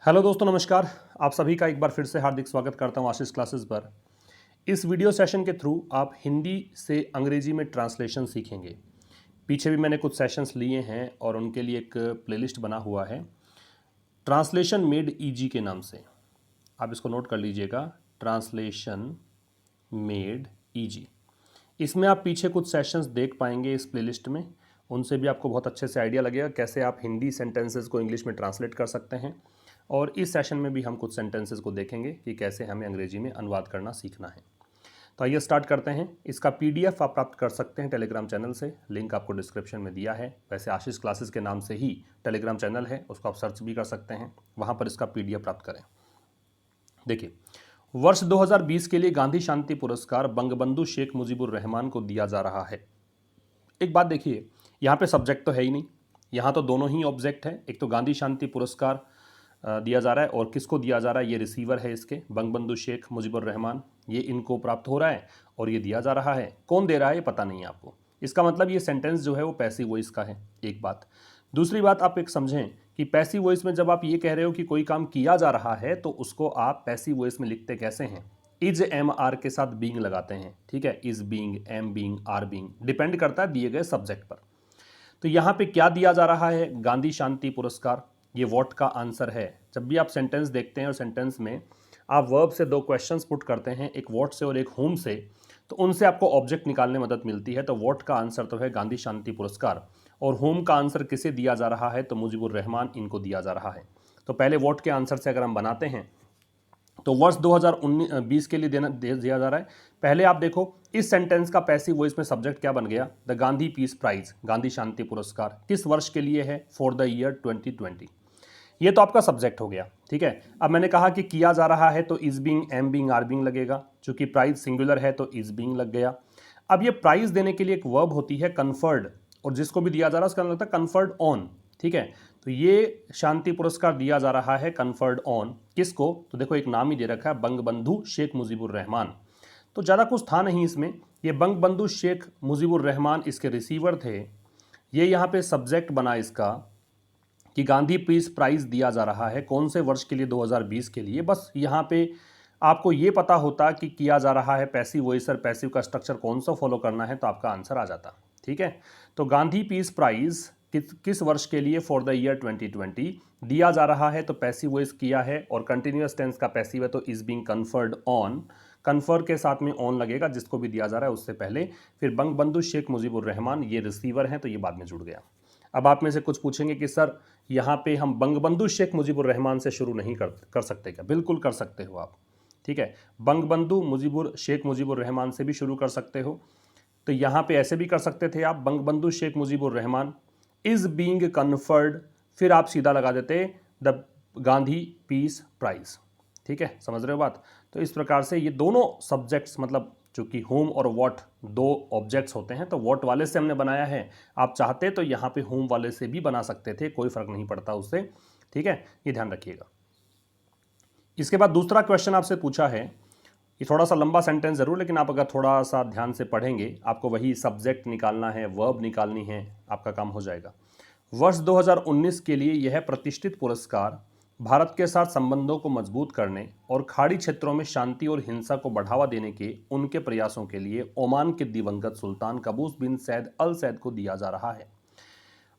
Hello दोस्तों, नमस्कार। आप सभी का एक बार फिर से हार्दिक स्वागत करता हूं आशीष क्लासेस पर। इस वीडियो सेशन के थ्रू आप हिंदी से अंग्रेजी में ट्रांसलेशन सीखेंगे। पीछे भी मैंने कुछ सेशंस लिए हैं और उनके लिए एक प्लेलिस्ट बना हुआ है ट्रांसलेशन मेड इजी के नाम से। आप इसको नोट कर लीजिएगा, ट्रांसलेशन मेड इजी। इसमें आप पीछे कुछ सेशंस देख पाएंगे इस प्लेलिस्ट में। उनसे भी आपको बहुत अच्छे से आइडिया लगेगा कैसे आप हिंदी सेंटेंसेस को इंग्लिश में ट्रांसलेट कर सकते हैं। और इस सेशन में भी हम कुछ सेंटेंसेस को देखेंगे कि कैसे हमें अंग्रेजी में अनुवाद करना सीखना है। तो आइए स्टार्ट करते हैं। इसका पीडीएफ आप प्राप्त कर सकते हैं टेलीग्राम चैनल से, लिंक आपको डिस्क्रिप्शन में दिया है। वैसे आशीष क्लासेस के नाम से ही टेलीग्राम चैनल है, उसको आप सर्च भी कर सकते हैं, वहाँ पर इसका पीडीएफ प्राप्त करें। देखिए, वर्ष 2020 के लिए गांधी शांति पुरस्कार बंगबंधु शेख मुजीबुर रहमान को दिया जा रहा है। एक बात देखिए, यहाँ पे सब्जेक्ट तो है ही नहीं, यहाँ तो दोनों ही ऑब्जेक्ट है। एक तो गांधी शांति पुरस्कार दिया जा रहा है और किसको दिया जा रहा है, ये रिसीवर है इसके, बंगबंधु शेख मुजीबुर रहमान, ये इनको प्राप्त हो रहा है और ये दिया जा रहा है। कौन दे रहा है ये पता नहीं है आपको। इसका मतलब ये सेंटेंस जो है वो पैसिव वॉइस का है, एक बात। दूसरी बात आप एक समझें कि पैसिव वॉइस में जब आप ये कह रहे हो कि कोई काम किया जा रहा है तो उसको आप पैसिव वॉइस में लिखते कैसे हैं, इज एम आर के साथ बीइंग लगाते हैं। ठीक है, is being, am being, are being, depend करता है दिए गए सब्जेक्ट पर। तो यहाँ पे क्या दिया जा रहा है, गांधी शांति पुरस्कार, ये व्हाट का आंसर है। जब भी आप सेंटेंस देखते हैं और सेंटेंस में आप वर्ब से दो क्वेश्चंस पुट करते हैं, एक व्हाट से और एक होम से, तो उनसे आपको ऑब्जेक्ट निकालने में मदद मिलती है। तो व्हाट का आंसर तो है गांधी शांति पुरस्कार, और होम का आंसर किसे दिया जा रहा है, तो मुजीबुर रहमान, इनको दिया जा रहा है। तो पहले व्हाट के आंसर से अगर हम बनाते हैं तो वर्ष 2019-20 के लिए दिया जा रहा है। पहले आप देखो इस सेंटेंस का पैसिव वॉइस में सब्जेक्ट क्या बन गया, the Gandhi peace prize, Gandhi शांति पुरस्कार किस वर्ष के लिए है, फॉर द ईयर 2020। ये तो आपका सब्जेक्ट हो गया। ठीक है, अब मैंने कहा कि किया जा रहा है तो is being, am being, are being लगेगा। चूंकि प्राइज सिंगुलर है तो इज बीइंग लग गया। अब ये प्राइज देने के लिए एक वर्ब होती है कन्फर्ड, और जिसको भी दिया जा रहा है उसका नाम लगता है कन्फर्ड ऑन। ठीक है, तो ये शांति पुरस्कार दिया जा रहा है कन्फर्ड ऑन किसको, तो देखो एक नाम ही दे रखा है, बंगबंधु शेख मुजीबुर रहमान। तो ज़्यादा कुछ था नहीं इसमें। ये बंगबंधु शेख मुजीबुर रहमान इसके रिसीवर थे। ये यहाँ पे सब्जेक्ट बना इसका कि गांधी पीस प्राइज दिया जा रहा है कौन से वर्ष के लिए, 2020 के लिए। बस यहाँ पे आपको ये पता होता कि किया जा रहा है पैसिव वॉइस और पैसिव का स्ट्रक्चर कौन सा फॉलो करना है, तो आपका आंसर आ जाता। ठीक है, तो गांधी पीस प्राइज किस वर्ष के लिए, फॉर द ईयर 2020 दिया जा रहा है, तो पैसिव वॉइस किया है और कंटिन्यूअस टेंस का पैसिव है तो is being conferred on, confer के साथ में ऑन लगेगा जिसको भी दिया जा रहा है उससे पहले। फिर बंगबंधु शेख मुजीबुर रहमान ये रिसीवर हैं तो ये बाद में जुड़ गया। अब आप में से कुछ पूछेंगे कि सर यहाँ पे हम बंगबंधु शेख मुजीबुर रहमान से शुरू नहीं कर सकते क्या? बिल्कुल कर सकते हो आप। ठीक है, बंगबंधु शेख मुजीबुर रहमान से भी शुरू कर सकते हो। तो यहाँ पे ऐसे भी कर सकते थे आप, Bangabandhu Sheikh Mujibur Rahman is being conferred, फिर आप सीधा लगा देते द गांधी पीस प्राइज। ठीक है, समझ रहे हो बात। तो इस प्रकार से ये दोनों सब्जेक्ट्स, मतलब चूंकि होम और व्हाट दो ऑब्जेक्ट्स होते हैं तो व्हाट वाले से हमने बनाया है। आप चाहते तो यहाँ पे होम वाले से भी बना सकते थे, कोई फर्क नहीं पड़ता उससे। ठीक है, ये ध्यान रखिएगा। इसके बाद दूसरा क्वेश्चन आपसे पूछा है, ये थोड़ा सा लंबा सेंटेंस जरूर, लेकिन आप अगर थोड़ा सा ध्यान से पढ़ेंगे आपको वही सब्जेक्ट निकालना है, वर्ब निकालनी है, आपका काम हो जाएगा। वर्ष 2019 के लिए यह प्रतिष्ठित पुरस्कार भारत के साथ संबंधों को मजबूत करने और खाड़ी क्षेत्रों में शांति और हिंसा को बढ़ावा देने के उनके प्रयासों के लिए ओमान के दिवंगत सुल्तान कबूस बिन सैद अल सैद को दिया जा रहा है।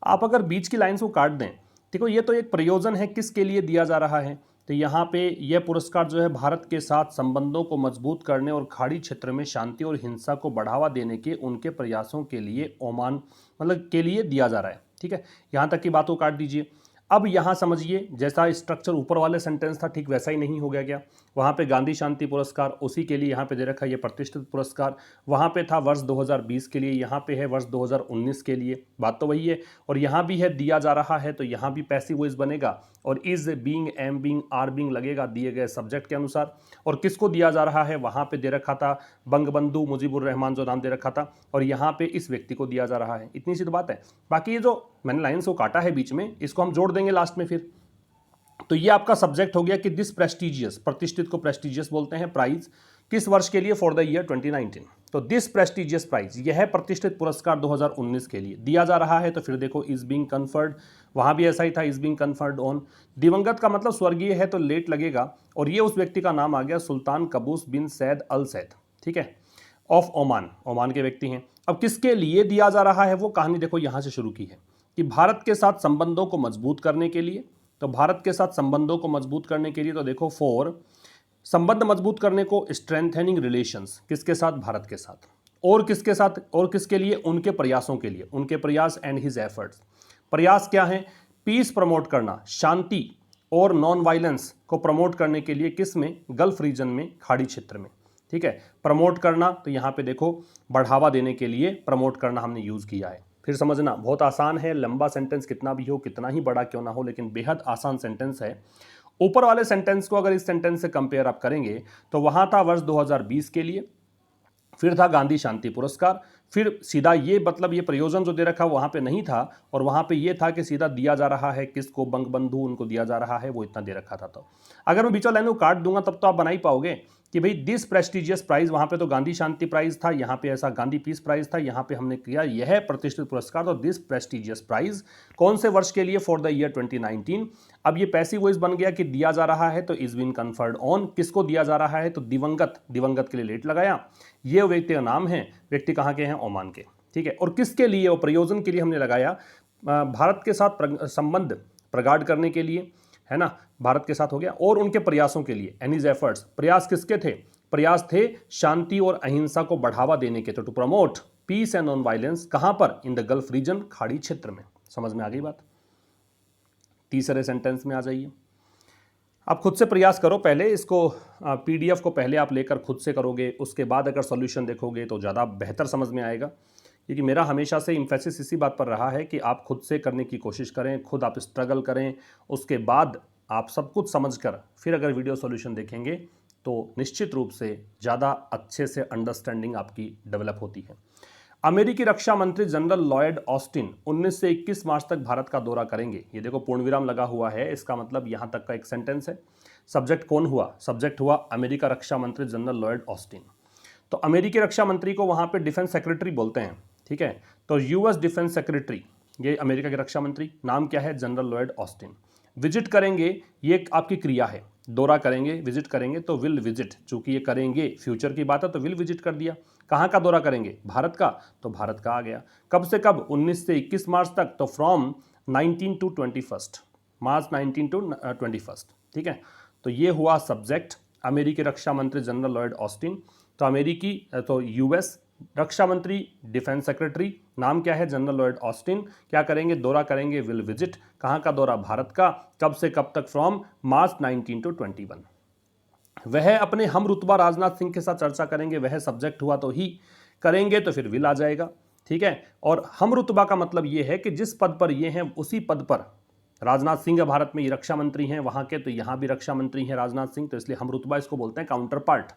आप अगर बीच की लाइन्स को काट दें, देखो ये तो एक प्रयोजन है, किसके लिए दिया जा रहा है, तो यहाँ पे यह पुरस्कार जो है भारत के साथ संबंधों को मजबूत करने और खाड़ी क्षेत्र में शांति और हिंसा को बढ़ावा देने के उनके प्रयासों के लिए ओमान मतलब के लिए दिया जा रहा है। ठीक है, यहाँ तक की बात को काट दीजिए। अब यहाँ समझिए, जैसा स्ट्रक्चर ऊपर वाले सेंटेंस था ठीक वैसा ही नहीं हो गया क्या? वहाँ पे गांधी शांति पुरस्कार, उसी के लिए यहाँ पे दे रखा है ये प्रतिष्ठित पुरस्कार। वहाँ पे था वर्ष 2020 के लिए, यहाँ पे है वर्ष 2019 के लिए, बात तो वही है। और यहाँ भी है दिया जा रहा है तो यहाँ भी पैसिव वॉइस बनेगा और is being, am being, are being लगेगा दिए गए सब्जेक्ट के अनुसार। और किसको दिया जा रहा है, वहाँ पे दे रखा था बंगबंधु मुजीबुर रहमान जो नाम दे रखा था, और यहाँ पे इस व्यक्ति को दिया जा रहा है। इतनी सी तो बात है। बाकी ये जो मैंने लाइन्स को काटा है बीच में, इसको हम जोड़ देंगे लास्ट में फिर। तो ये आपका सब्जेक्ट हो गया कि दिस प्रेस्टिजियस, प्रतिष्ठित को प्रेस्टिजियस बोलते हैं, प्राइज किस वर्ष के लिए, फॉर द ईयर 2019। तो दिस प्रेस्टिजियस प्राइज, यह प्रतिष्ठित पुरस्कार 2019 के लिए दिया जा रहा है। तो फिर देखो इज बीइंग कन्फर्ड, वहां भी ऐसा ही था, इज बीइंग कन्फर्ड ऑन। दिवंगत का मतलब स्वर्गीय है तो लेट लगेगा, और ये उस व्यक्ति का नाम आ गया सुल्तान कबूस बिन सैद अल सैद, ठीक है, ऑफ ओमान, ओमान के व्यक्ति हैं। अब किसके लिए दिया जा रहा है वो कहानी देखो यहां से शुरू की है कि भारत के साथ संबंधों को मजबूत करने के लिए। तो भारत के साथ संबंधों को मजबूत करने के लिए, तो देखो फॉर, संबंध मजबूत करने को, स्ट्रेंथनिंग रिलेशंस, किसके साथ, भारत के साथ, और किसके साथ, और किसके लिए, उनके प्रयासों के लिए, उनके प्रयास एंड हिज एफर्ट्स। प्रयास क्या है, पीस प्रमोट करना, शांति और नॉन वायलेंस को प्रमोट करने के लिए, किस में, गल्फ रीजन में, खाड़ी क्षेत्र में, ठीक है। प्रमोट करना, तो यहां पे देखो बढ़ावा देने के लिए प्रमोट करना हमने यूज किया है। फिर समझना बहुत आसान है, लंबा सेंटेंस कितना भी हो, कितना ही बड़ा क्यों ना हो, लेकिन बेहद आसान सेंटेंस है। ऊपर वाले सेंटेंस को अगर इस सेंटेंस से कंपेयर आप करेंगे तो वहां था वर्ष 2020 के लिए, फिर था गांधी शांति पुरस्कार, फिर सीधा ये मतलब ये प्रयोजन जो दे रखा वहां पे नहीं था, और वहां पे ये था कि सीधा दिया जा रहा है किसको, बंगबंधु उनको दिया जा रहा है, वो इतना दे रखा था। तो अगर मैं बीचों लाइन को काट दूंगा तब तो आप बना ही पाओगे कि भाई दिस प्रेस्टिजियस प्राइज, वहां पे तो गांधी शांति प्राइज था, यहाँ पे ऐसा गांधी पीस प्राइज था, यहाँ पे हमने किया यह प्रतिष्ठित पुरस्कार। तो दिस प्रेस्टिजियस प्राइज कौन से वर्ष के लिए, फॉर द ईयर 2019। अब ये पैसिव वॉइस बन गया कि दिया जा रहा है, तो इज बीन कन्फर्ड ऑन, किसको दिया जा रहा है, तो दिवंगत, दिवंगत के लिए लेट लगाया, ये व्यक्ति का नाम है, व्यक्ति कहाँ के हैं, ओमान के, ठीक है। और किसके लिए, वो प्रयोजन के लिए हमने लगाया, भारत के साथ संबंध प्रगाढ़ करने के लिए, है ना, भारत के साथ हो गया, और उनके प्रयासों के लिए, एंड हिज एफर्ट्स, प्रयास किसके थे, प्रयास थे शांति और अहिंसा को बढ़ावा देने के, तो to promote peace and non violence, कहां पर, इन द गल्फ रीजन, खाड़ी क्षेत्र में। समझ में आ गई बात। तीसरे सेंटेंस में आ जाइए, आप खुद से प्रयास करो, पहले इसको पीडीएफ को पहले आप लेकर खुद से करोगे, उसके बाद अगर सॉल्यूशन देखोगे तो ज़्यादा बेहतर समझ में आएगा, क्योंकि मेरा हमेशा से इम्फेसिस इसी बात पर रहा है कि आप खुद से करने की कोशिश करें, खुद आप स्ट्रगल करें, उसके बाद आप सब कुछ समझकर फिर अगर वीडियो सॉल्यूशन देखेंगे तो निश्चित रूप से ज़्यादा अच्छे से अंडरस्टैंडिंग आपकी डेवलप होती है। अमेरिकी रक्षा मंत्री जनरल लॉयड ऑस्टिन 19 से 21 मार्च तक भारत का दौरा करेंगे। ये देखो पूर्ण विराम लगा हुआ है, इसका मतलब यहाँ तक का एक सेंटेंस है। सब्जेक्ट कौन हुआ, सब्जेक्ट हुआ अमेरिका रक्षा मंत्री जनरल लॉयड ऑस्टिन। तो अमेरिकी रक्षा मंत्री को वहाँ पे डिफेंस सेक्रेटरी बोलते हैं, ठीक है। तो यूएस डिफेंस सेक्रेटरी, ये अमेरिका के रक्षा मंत्री, नाम क्या है, जनरल लॉयड ऑस्टिन। विजिट करेंगे, ये आपकी क्रिया है, दौरा करेंगे, विजिट करेंगे, तो विल विजिट, चूंकि ये करेंगे फ्यूचर की बात है तो विल विजिट कर दिया। कहाँ का दौरा करेंगे, भारत का, तो भारत का आ गया। कब से कब, 19 से 21 मार्च तक, तो फ्रॉम 19 टू 21, मार्च 19 टू 21, ठीक है। तो ये हुआ सब्जेक्ट, अमेरिकी रक्षा मंत्री जनरल लॉयड ऑस्टिन। तो अमेरिकी, तो यूएस रक्षा मंत्री, डिफेंस सेक्रेटरी, नाम क्या है, जनरल लॉयड ऑस्टिन, क्या करेंगे, दौरा करेंगे, विल विजिट, कहाँ का दौरा, भारत का, कब से कब तक, फ्रॉम मार्च 19 टू 21। वह अपने हम रुतबा राजनाथ सिंह के साथ चर्चा करेंगे, वह सब्जेक्ट हुआ तो ही, करेंगे तो फिर विल आ जाएगा, ठीक है। और हम रुतबा का मतलब ये है कि जिस पद पर ये हैं उसी पद पर राजनाथ सिंह भारत में ये रक्षा मंत्री हैं वहाँ के, तो यहाँ भी रक्षा मंत्री हैं राजनाथ सिंह, तो इसलिए हम रुतबा इसको बोलते हैं काउंटर पार्ट।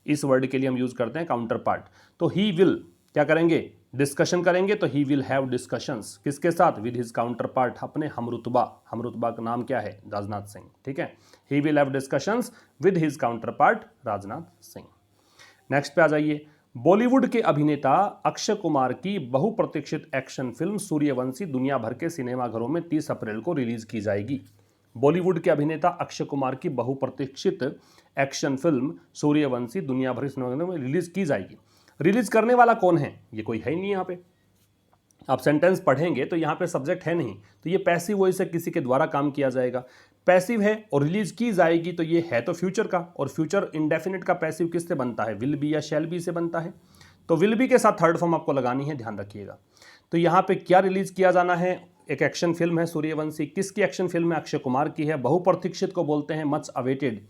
इस वर्ड के लिए हम यूज करते हैं काउंटर पार्ट। तो ही विल क्या करेंगे, डिस्कशन करेंगे, तो ही विल हैव डिस्कशंस, किसके साथ, विद हिज काउंटर पार्ट, अपने हमरुतबा, हमरुतबा का नाम क्या है, राजनाथ सिंह, ठीक है। He will have discussions with his counter part Rajnath Singh. Next पे आ जाइए, बॉलीवुड के अभिनेता अक्षय कुमार की बहुप्रतीक्षित एक्शन फिल्म सूर्यवंशी दुनिया भर के सिनेमाघरों में 30 अप्रैल को रिलीज की जाएगी। बॉलीवुड के अभिनेता अक्षय कुमार की बहुप्रतीक्षित एक्शन फिल्म सूर्यवंशी दुनिया भर के सिनेमाघरों में रिलीज की जाएगी। रिलीज करने वाला कौन है, ये कोई है ही नहीं। यहाँ पे आप सेंटेंस पढ़ेंगे तो यहाँ पे सब्जेक्ट है नहीं, तो ये पैसिव वॉइस से किसी के द्वारा काम किया जाएगा, पैसिव है और रिलीज की जाएगी, तो ये है तो फ्यूचर का, और फ्यूचर इंडेफिनिट का पैसिव किससे बनता है, विल बी या शैल बी से बनता है। तो विल बी के साथ थर्ड फॉर्म आपको लगानी है, ध्यान रखिएगा। तो यहाँ पे क्या रिलीज किया जाना है, एक एक्शन फिल्म है सूर्यवंशी। किसकी एक्शन फिल्म है, अक्षय कुमार की है। बहुप्रतीक्षित को बोलते हैं मच अवेटेड।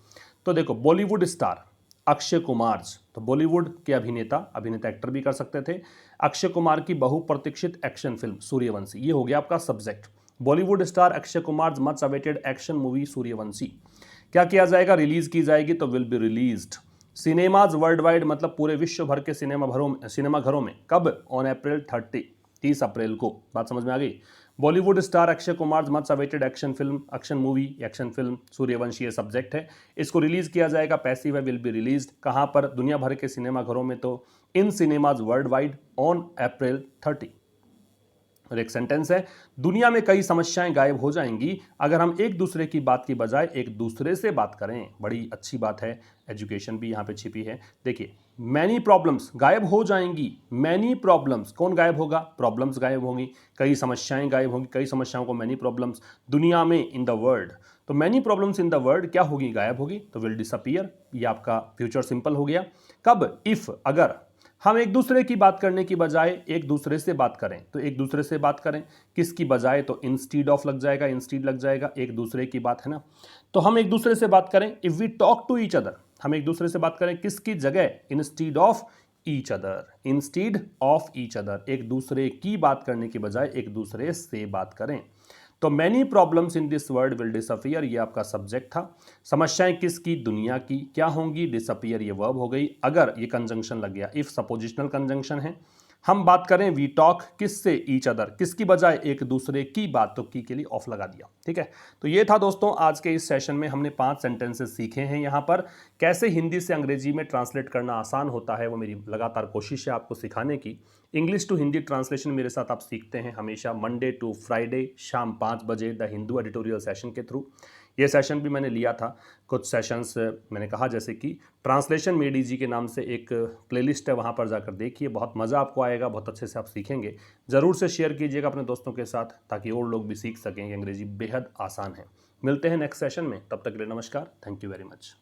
तो देखो बॉलीवुड स्टार अक्षय कुमार, तो बॉलीवुड के अभिनेता, अभिनेता एक्टर भी कर सकते थे, अक्षय कुमार की बहुप्रतीक्षित एक्शन फिल्म सूर्यवंशी, ये हो गया आपका subject. Bollywood star Akshay Kumar much awaited action movie Suryavanshi क्या किया जाएगा, रिलीज की जाएगी, तो will be released. Cinemas world wide मतलब पूरे विश्व भर के सिनेमाघरों में, कब, ऑन अप्रैल 30 अप्रैल को। बात समझ में आ गई। Bollywood star Akshay Kumar much awaited action movie action film Suryavanshi ये सब्जेक्ट है। इसको रिलीज किया जाएगा, पैसिव है, विल बी रिलीज्ड कहां पर? दुनिया भर के सिनेमा घरों में, तो in cinemas worldwide on April 30। और एक सेंटेंस है, दुनिया में कई समस्याएं गायब हो जाएंगी अगर हम एक दूसरे की बात की बजाय एक दूसरे से बात करें। बड़ी अच्छी बात है, एजुकेशन भी यहाँ पे छिपी है। देखिए, मैनी प्रॉब्लम्स गायब हो जाएंगी, मैनी प्रॉब्लम्स, कौन गायब होगा? प्रॉब्लम्स गायब होंगी, कई समस्याएं गायब होंगी, कई समस्याओं को मैनी प्रॉब्लम्स दुनिया में, इन द वर्ल्ड। तो many problems in the world क्या होगी? गायब होगी, तो विल डिसअपीयर। ये आपका फ्यूचर सिंपल हो गया। कब? इफ, अगर हम एक दूसरे की बात करने की बजाय एक दूसरे से बात करें, तो एक दूसरे से बात करें किसकी बजाय? तो इंस्टीड ऑफ लग जाएगा, इंस्टीड लग जाएगा, एक दूसरे की बात है ना। तो हम एक दूसरे से बात करें, if we talk to each other, हम एक दूसरे से बात करें किसकी जगह? Instead of each other, instead of each other, एक दूसरे की बात करने की बजाय एक दूसरे से बात करें। तो many problems in this world will disappear, ये आपका सब्जेक्ट था। समस्याएं किसकी? दुनिया की। क्या होंगी? डिसअपियर, ये वर्ब हो गई। अगर ये कंजंक्शन लग गया, इफ सपोजिशनल कंजंक्शन है। हम बात करें, वी टॉक किससे? ईच अदर, किसकी बजाय? एक दूसरे की बात, तो की के लिए ऑफ लगा दिया। ठीक है, तो ये था दोस्तों आज के इस सेशन में हमने 5 सेंटेंसेस सीखे हैं। यहाँ पर कैसे हिंदी से अंग्रेजी में ट्रांसलेट करना आसान होता है, वो मेरी लगातार कोशिश है आपको सिखाने की। इंग्लिश टू हिंदी ट्रांसलेशन मेरे साथ आप सीखते हैं हमेशा मंडे टू फ्राइडे शाम 5 बजे द हिंदू एडिटोरियल सेशन के थ्रू। ये सेशन भी मैंने लिया था, कुछ सेशंस मैंने कहा जैसे कि ट्रांसलेशन मेड इजी के नाम से एक प्लेलिस्ट है, वहाँ पर जाकर देखिए, बहुत मज़ा आपको आएगा, बहुत अच्छे से आप सीखेंगे। ज़रूर से शेयर कीजिएगा अपने दोस्तों के साथ ताकि और लोग भी सीख सकें। अंग्रेजी बेहद आसान है। मिलते हैं नेक्स्ट सेशन में, तब तक के लिए नमस्कार, थैंक यू वेरी मच।